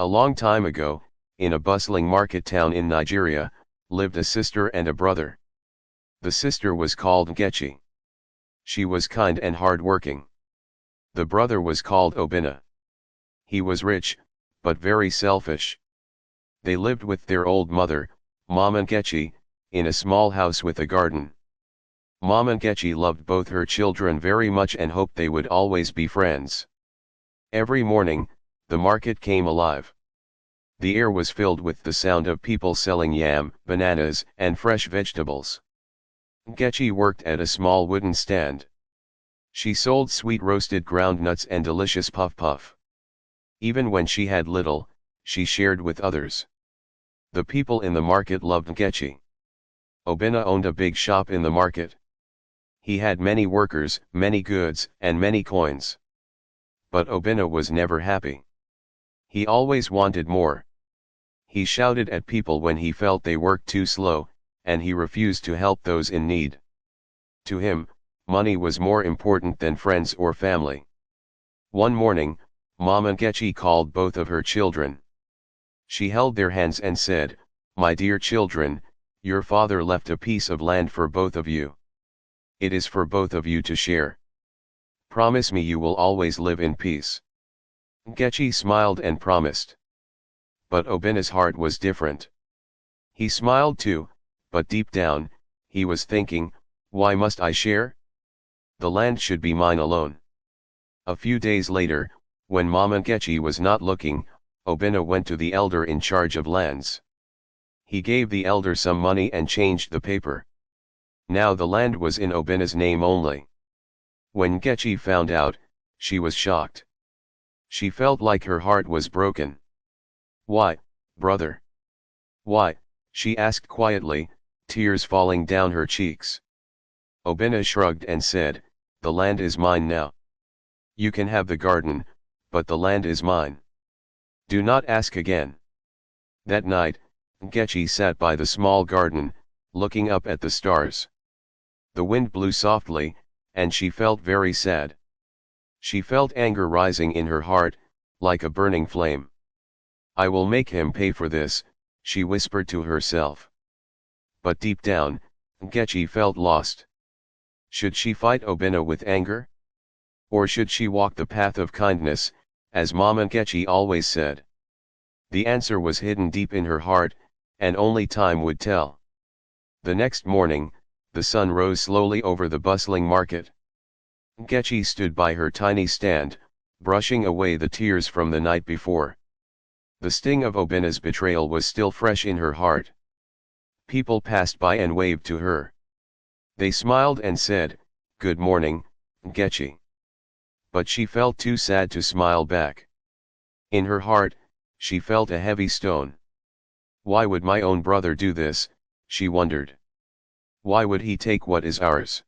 A long time ago, in a bustling market town in Nigeria, lived a sister and a brother. The sister was called Nkechi. She was kind and hard-working. The brother was called Obinna. He was rich, but very selfish. They lived with their old mother, Mama Nkechi, in a small house with a garden. Mama Nkechi loved both her children very much and hoped they would always be friends. Every morning, the market came alive. The air was filled with the sound of people selling yam, bananas, and fresh vegetables. Nkechi worked at a small wooden stand. She sold sweet roasted ground nuts and delicious puff-puff. Even when she had little, she shared with others. The people in the market loved Nkechi. Obinna owned a big shop in the market. He had many workers, many goods, and many coins. But Obinna was never happy. He always wanted more. He shouted at people when he felt they worked too slow, and he refused to help those in need. To him, money was more important than friends or family. One morning, Mama Nkechi called both of her children. She held their hands and said, "My dear children, your father left a piece of land for both of you. It is for both of you to share. Promise me you will always live in peace." Nkechi smiled and promised. But Obinna's heart was different. He smiled too, but deep down, he was thinking, why must I share? The land should be mine alone. A few days later, when Mama Nkechi was not looking, Obinna went to the elder in charge of lands. He gave the elder some money and changed the paper. Now the land was in Obinna's name only. When Nkechi found out, she was shocked. She felt like her heart was broken. "Why, brother? Why?" she asked quietly, tears falling down her cheeks. Obinna shrugged and said, "The land is mine now. You can have the garden, but the land is mine. Do not ask again." That night, Nkechi sat by the small garden, looking up at the stars. The wind blew softly, and she felt very sad. She felt anger rising in her heart, like a burning flame. "I will make him pay for this," she whispered to herself. But deep down, Nkechi felt lost. Should she fight Obinna with anger? Or should she walk the path of kindness, as Mama Nkechi always said? The answer was hidden deep in her heart, and only time would tell. The next morning, the sun rose slowly over the bustling market. Nkechi stood by her tiny stand, brushing away the tears from the night before. The sting of Obinna's betrayal was still fresh in her heart. People passed by and waved to her. They smiled and said, "Good morning, Nkechi." But she felt too sad to smile back. In her heart, she felt a heavy stone. Why would my own brother do this, she wondered. Why would he take what is ours?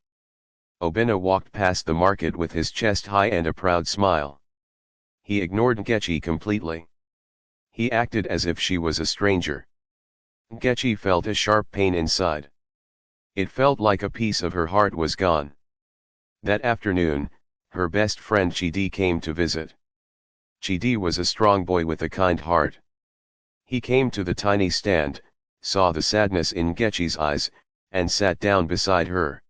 Obinna walked past the market with his chest high and a proud smile. He ignored Nkechi completely. He acted as if she was a stranger. Nkechi felt a sharp pain inside. It felt like a piece of her heart was gone. That afternoon, her best friend Chidi came to visit. Chidi was a strong boy with a kind heart. He came to the tiny stand, saw the sadness in Nkechi's eyes, and sat down beside her.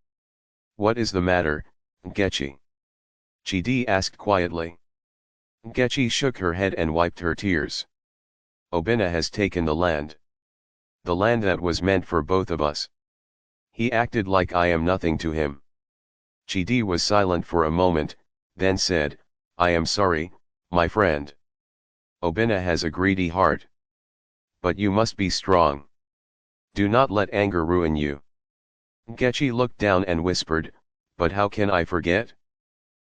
"What is the matter, Nkechi?" Chidi asked quietly. Nkechi shook her head and wiped her tears. "Obinna has taken the land. The land that was meant for both of us. He acted like I am nothing to him." Chidi was silent for a moment, then said, "I am sorry, my friend. Obinna has a greedy heart. But you must be strong. Do not let anger ruin you." Nkechi looked down and whispered, "But how can I forget?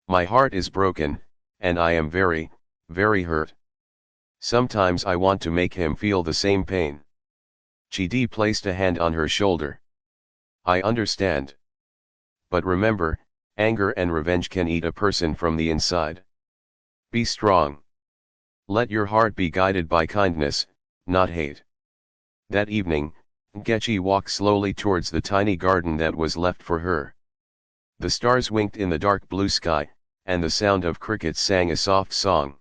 My heart is broken, and I am very, very hurt. Sometimes I want to make him feel the same pain." Chidi placed a hand on her shoulder. "I understand. But remember, anger and revenge can eat a person from the inside. Be strong. Let your heart be guided by kindness, not hate." That evening, Nkechi walked slowly towards the tiny garden that was left for her. The stars winked in the dark blue sky, and the sound of crickets sang a soft song.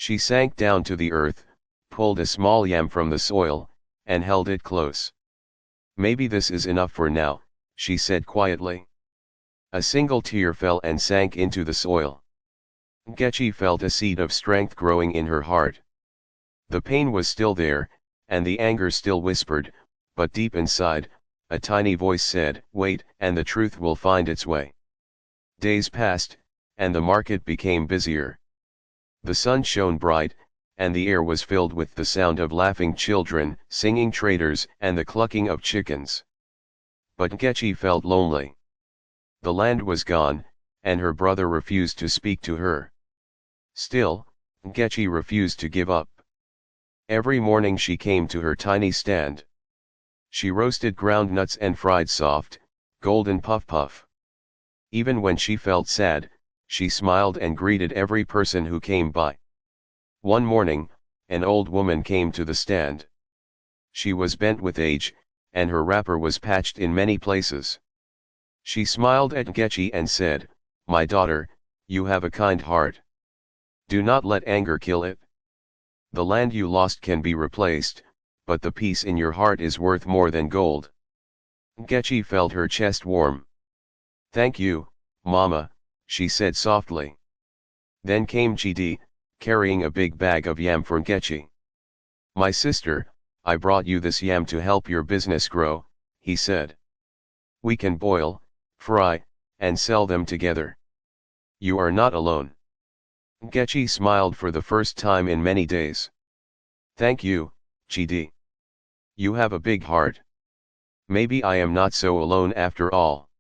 She sank down to the earth, pulled a small yam from the soil, and held it close. "Maybe this is enough for now," she said quietly. A single tear fell and sank into the soil. Nkechi felt a seed of strength growing in her heart. The pain was still there, and the anger still whispered, but deep inside, a tiny voice said, "Wait, and the truth will find its way." Days passed, and the market became busier. The sun shone bright, and the air was filled with the sound of laughing children, singing traders, and the clucking of chickens. But Nkechi felt lonely. The land was gone, and her brother refused to speak to her. Still, Nkechi refused to give up. Every morning she came to her tiny stand. She roasted ground nuts and fried soft, golden puff-puff. Even when she felt sad, she smiled and greeted every person who came by. One morning, an old woman came to the stand. She was bent with age, and her wrapper was patched in many places. She smiled at Nkechi and said, "My daughter, you have a kind heart. Do not let anger kill it. The land you lost can be replaced, but the peace in your heart is worth more than gold." Nkechi felt her chest warm. "Thank you, Mama," she said softly. Then came Chidi, carrying a big bag of yam for Nkechi. "My sister, I brought you this yam to help your business grow," he said. "We can boil, fry, and sell them together. You are not alone." Nkechi smiled for the first time in many days. "Thank you, Chidi. You have a big heart. Maybe I am not so alone after all."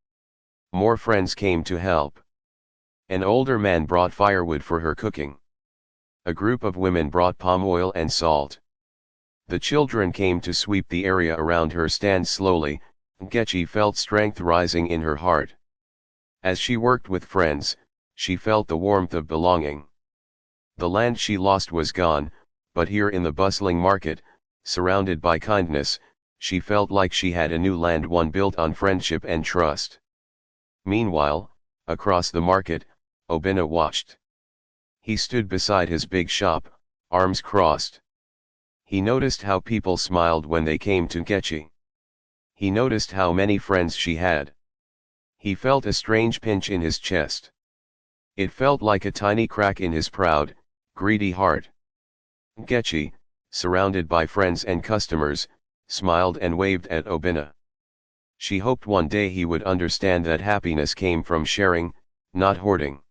More friends came to help. An older man brought firewood for her cooking. A group of women brought palm oil and salt. The children came to sweep the area around her stand slowly. Nkechi felt strength rising in her heart. As she worked with friends, she felt the warmth of belonging. The land she lost was gone, but here in the bustling market, surrounded by kindness, she felt like she had a new land, one built on friendship and trust. Meanwhile, across the market, Obinna watched. He stood beside his big shop, arms crossed. He noticed how people smiled when they came to Nkechi. He noticed how many friends she had. He felt a strange pinch in his chest. It felt like a tiny crack in his proud, greedy heart. Nkechi, surrounded by friends and customers, smiled and waved at Obinna. She hoped one day he would understand that happiness came from sharing, not hoarding.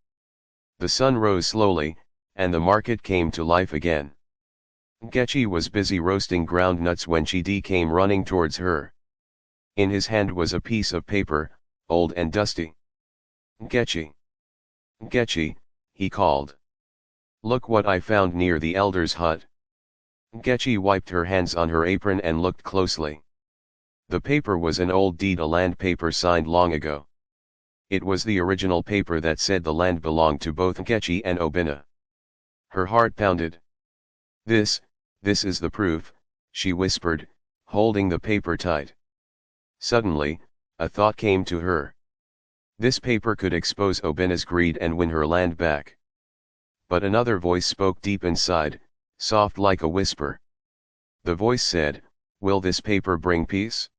The sun rose slowly, and the market came to life again. Nkechi was busy roasting ground nuts when Chidi came running towards her. In his hand was a piece of paper, old and dusty. "Nkechi! Nkechi," he called. "Look what I found near the elder's hut." Nkechi wiped her hands on her apron and looked closely. The paper was an old deed, a land paper signed long ago. It was the original paper that said the land belonged to both Nkechi and Obinna. Her heart pounded. This is the proof," she whispered, holding the paper tight. Suddenly, a thought came to her. This paper could expose Obinna's greed and win her land back. But another voice spoke deep inside, soft like a whisper. The voice said, "Will this paper bring peace?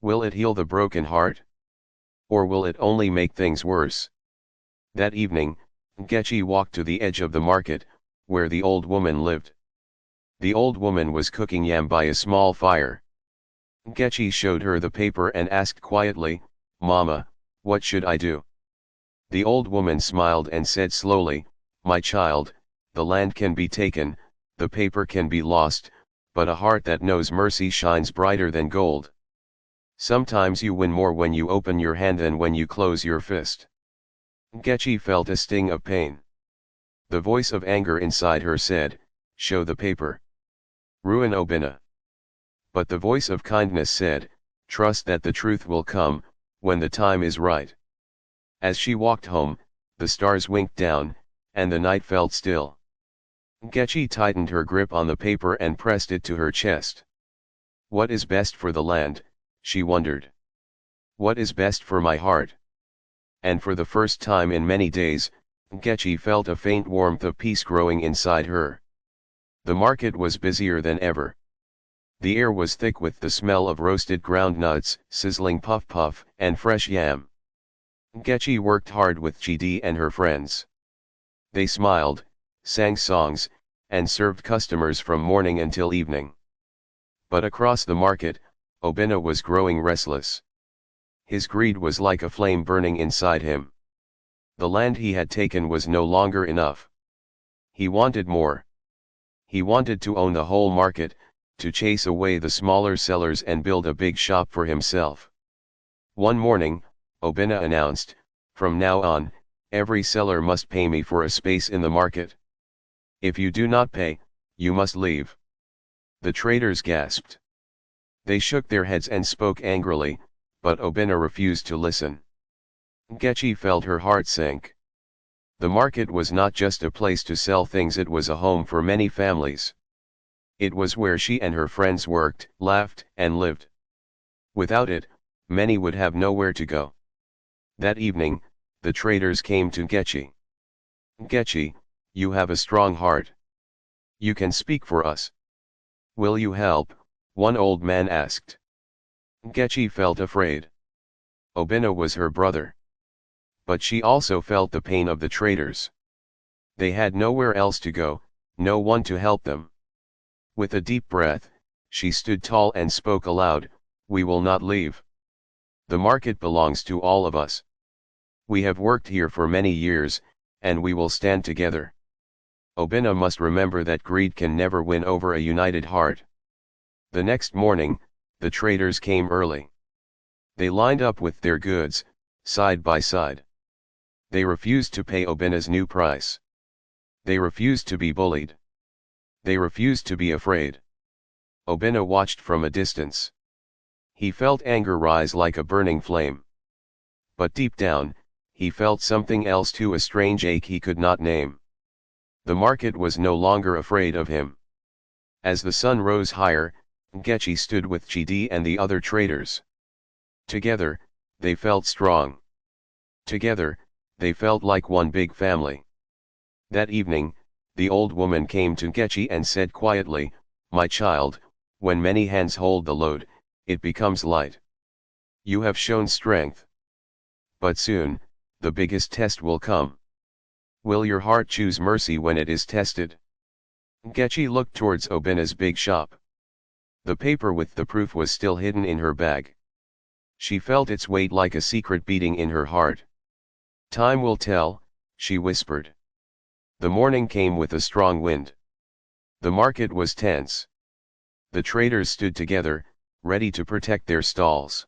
Will it heal the broken heart? Or will it only make things worse?" That evening, Nkechi walked to the edge of the market, where the old woman lived. The old woman was cooking yam by a small fire. Nkechi showed her the paper and asked quietly, "Mama, what should I do?" The old woman smiled and said slowly, "My child, the land can be taken, the paper can be lost, but a heart that knows mercy shines brighter than gold. Sometimes you win more when you open your hand than when you close your fist." Nkechi felt a sting of pain. The voice of anger inside her said, "Show the paper. Ruin Obinna." But the voice of kindness said, "Trust that the truth will come, when the time is right." As she walked home, the stars winked down, and the night felt still. Nkechi tightened her grip on the paper and pressed it to her chest. What is best for the land, she wondered. What is best for my heart? And for the first time in many days, Nkechi felt a faint warmth of peace growing inside her. The market was busier than ever. The air was thick with the smell of roasted ground nuts, sizzling puff-puff, and fresh yam. Nkechi worked hard with Chidi and her friends. They smiled, sang songs, and served customers from morning until evening. But across the market, Obinna was growing restless. His greed was like a flame burning inside him. The land he had taken was no longer enough. He wanted more. He wanted to own the whole market, to chase away the smaller sellers and build a big shop for himself. One morning, Obinna announced, "From now on, every seller must pay me for a space in the market. If you do not pay, you must leave." The traders gasped. They shook their heads and spoke angrily, but Obinna refused to listen. Nkechi felt her heart sink. The market was not just a place to sell things, it was a home for many families. It was where she and her friends worked, laughed, and lived. Without it, many would have nowhere to go. That evening, the traders came to Nkechi. "Nkechi, you have a strong heart. You can speak for us. Will you help?" one old man asked. Nkechi felt afraid. Obinna was her brother. But she also felt the pain of the traders. They had nowhere else to go, no one to help them. With a deep breath, she stood tall and spoke aloud, "We will not leave. The market belongs to all of us. We have worked here for many years, and we will stand together." Obinna must remember that greed can never win over a united heart. The next morning, the traders came early. They lined up with their goods, side by side. They refused to pay Obinna's new price. They refused to be bullied. They refused to be afraid. Obinna watched from a distance. He felt anger rise like a burning flame. But deep down, he felt something else too, a strange ache he could not name. The market was no longer afraid of him. As the sun rose higher, Nkechi stood with Chidi and the other traders. Together, they felt strong. Together, they felt like one big family. That evening, the old woman came to Nkechi and said quietly, "My child, when many hands hold the load, it becomes light. You have shown strength. But soon, the biggest test will come. Will your heart choose mercy when it is tested?" Nkechi looked towards Obinna's big shop. The paper with the proof was still hidden in her bag. She felt its weight like a secret beating in her heart. "Time will tell," she whispered. The morning came with a strong wind. The market was tense. The traders stood together, ready to protect their stalls.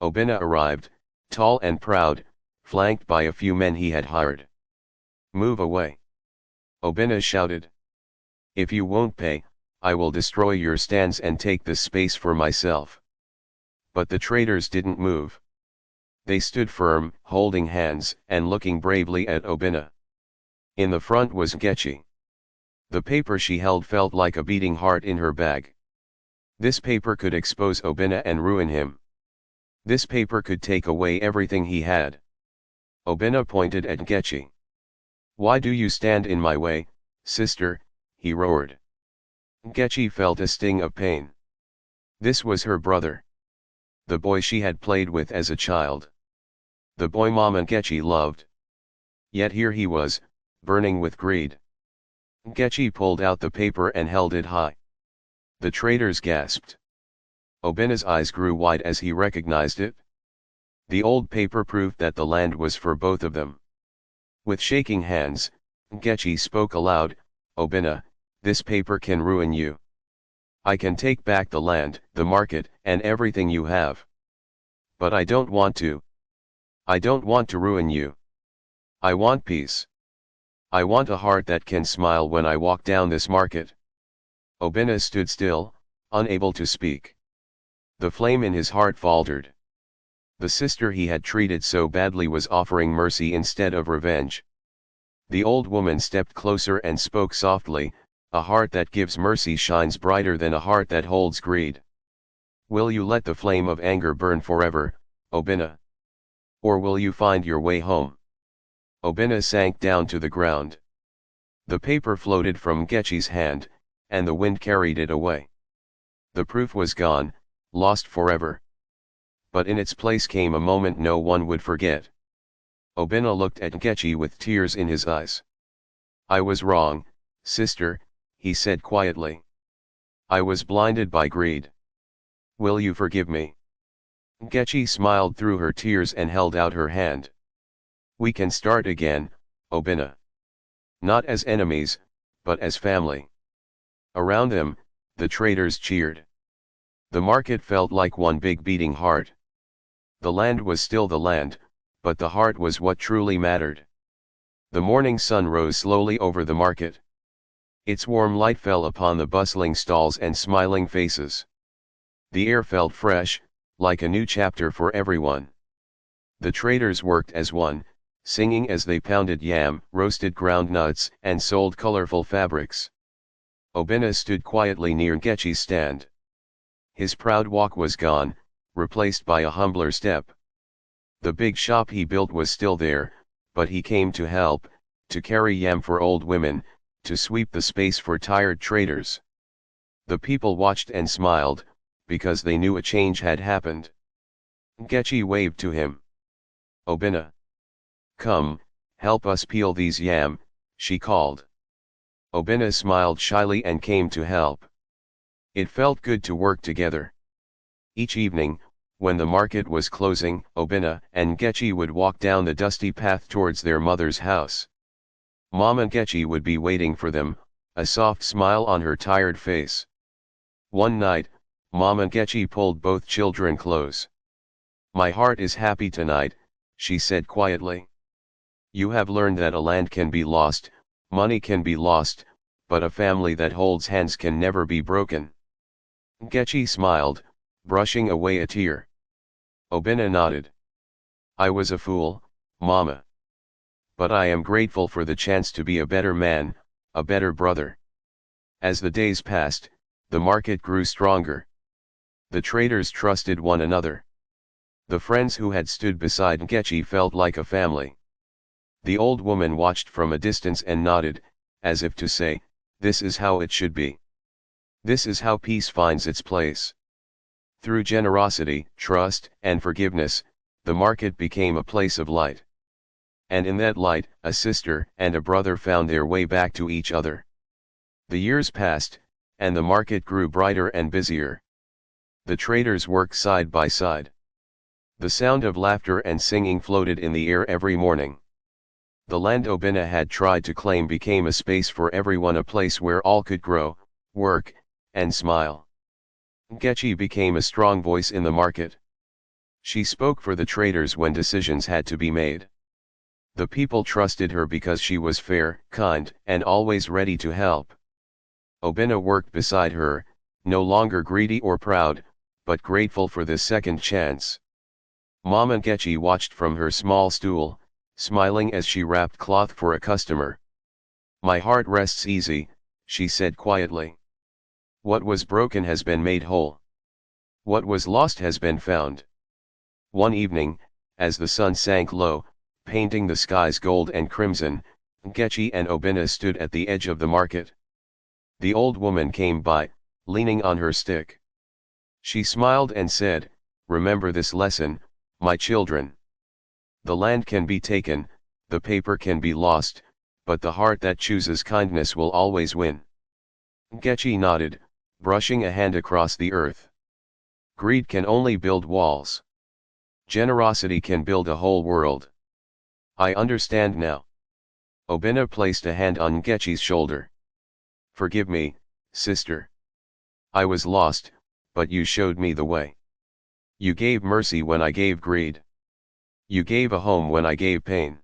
Obinna arrived, tall and proud, flanked by a few men he had hired. "Move away!" Obinna shouted. "If you won't pay, I will destroy your stands and take this space for myself." But the traders didn't move. They stood firm, holding hands, and looking bravely at Obinna. In the front was Nkechi. The paper she held felt like a beating heart in her bag. This paper could expose Obinna and ruin him. This paper could take away everything he had. Obinna pointed at Nkechi. "Why do you stand in my way, sister?" he roared. Nkechi felt a sting of pain. This was her brother. The boy she had played with as a child. The boy Mama Nkechi loved. Yet here he was, burning with greed. Nkechi pulled out the paper and held it high. The traders gasped. Obinna's eyes grew wide as he recognized it. The old paper proved that the land was for both of them. With shaking hands, Nkechi spoke aloud, "Obinna, this paper can ruin you. I can take back the land, the market, and everything you have. But I don't want to. I don't want to ruin you. I want peace. I want a heart that can smile when I walk down this market." Obinna stood still, unable to speak. The flame in his heart faltered. The sister he had treated so badly was offering mercy instead of revenge. The old woman stepped closer and spoke softly, "A heart that gives mercy shines brighter than a heart that holds greed. Will you let the flame of anger burn forever, Obinna? Or will you find your way home?" Obinna sank down to the ground. The paper floated from Nkechi's hand, and the wind carried it away. The proof was gone, lost forever. But in its place came a moment no one would forget. Obinna looked at Nkechi with tears in his eyes. "I was wrong, sister," he said quietly. "I was blinded by greed. Will you forgive me?" Nkechi smiled through her tears and held out her hand. "We can start again, Obinna. Not as enemies, but as family." Around them, the traders cheered. The market felt like one big beating heart. The land was still the land, but the heart was what truly mattered. The morning sun rose slowly over the market. Its warm light fell upon the bustling stalls and smiling faces. The air felt fresh, like a new chapter for everyone. The traders worked as one, singing as they pounded yam, roasted ground nuts, and sold colorful fabrics. Obinna stood quietly near Nkechi's stand. His proud walk was gone, replaced by a humbler step. The big shop he built was still there, but he came to help, to carry yam for old women, to sweep the space for tired traders. The people watched and smiled, because they knew a change had happened. Nkechi waved to him. "Obinna. Come, help us peel these yam," she called. Obinna smiled shyly and came to help. It felt good to work together. Each evening, when the market was closing, Obinna and Nkechi would walk down the dusty path towards their mother's house. Mama Nkechi would be waiting for them, a soft smile on her tired face. One night, Mama Nkechi pulled both children close. "My heart is happy tonight," she said quietly. "You have learned that a land can be lost, money can be lost, but a family that holds hands can never be broken." Nkechi smiled, brushing away a tear. Obinna nodded. "I was a fool, Mama. But I am grateful for the chance to be a better man, a better brother." As the days passed, the market grew stronger. The traders trusted one another. The friends who had stood beside Nkechi felt like a family. The old woman watched from a distance and nodded, as if to say, "This is how it should be. This is how peace finds its place." Through generosity, trust, and forgiveness, the market became a place of light. And in that light, a sister and a brother found their way back to each other. The years passed, and the market grew brighter and busier. The traders worked side by side. The sound of laughter and singing floated in the air every morning. The land Obinna had tried to claim became a space for everyone, a place where all could grow, work, and smile. Nkechi became a strong voice in the market. She spoke for the traders when decisions had to be made. The people trusted her because she was fair, kind, and always ready to help. Obinna worked beside her, no longer greedy or proud, but grateful for this second chance. Mama Nkechi watched from her small stool, smiling as she wrapped cloth for a customer. "My heart rests easy," she said quietly. "What was broken has been made whole. What was lost has been found." One evening, as the sun sank low, painting the skies gold and crimson, Nkechi and Obinna stood at the edge of the market. The old woman came by, leaning on her stick. She smiled and said, "Remember this lesson, my children. The land can be taken, the paper can be lost, but the heart that chooses kindness will always win." Nkechi nodded, brushing a hand across the earth. "Greed can only build walls. Generosity can build a whole world. I understand now." Obinna placed a hand on Nkechi's shoulder. "Forgive me, sister. I was lost, but you showed me the way. You gave mercy when I gave greed. You gave a home when I gave pain."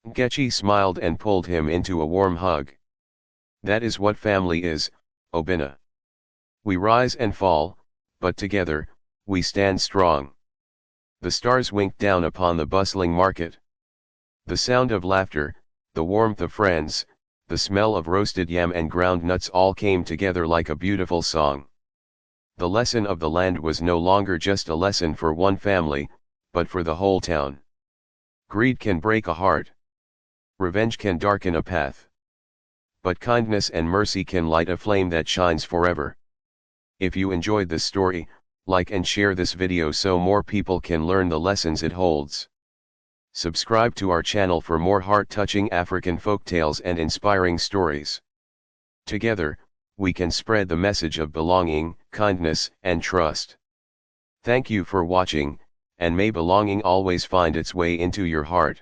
Nkechi smiled and pulled him into a warm hug. "That is what family is, Obinna. We rise and fall, but together, we stand strong." The stars winked down upon the bustling market. The sound of laughter, the warmth of friends, the smell of roasted yam and ground nuts all came together like a beautiful song. The lesson of the land was no longer just a lesson for one family, but for the whole town. Greed can break a heart. Revenge can darken a path. but kindness and mercy can light a flame that shines forever. If you enjoyed this story, like and share this video so more people can learn the lessons it holds. Subscribe to our channel for more heart-touching African folktales and inspiring stories. Together, we can spread the message of belonging, kindness, and trust. Thank you for watching, and may belonging always find its way into your heart.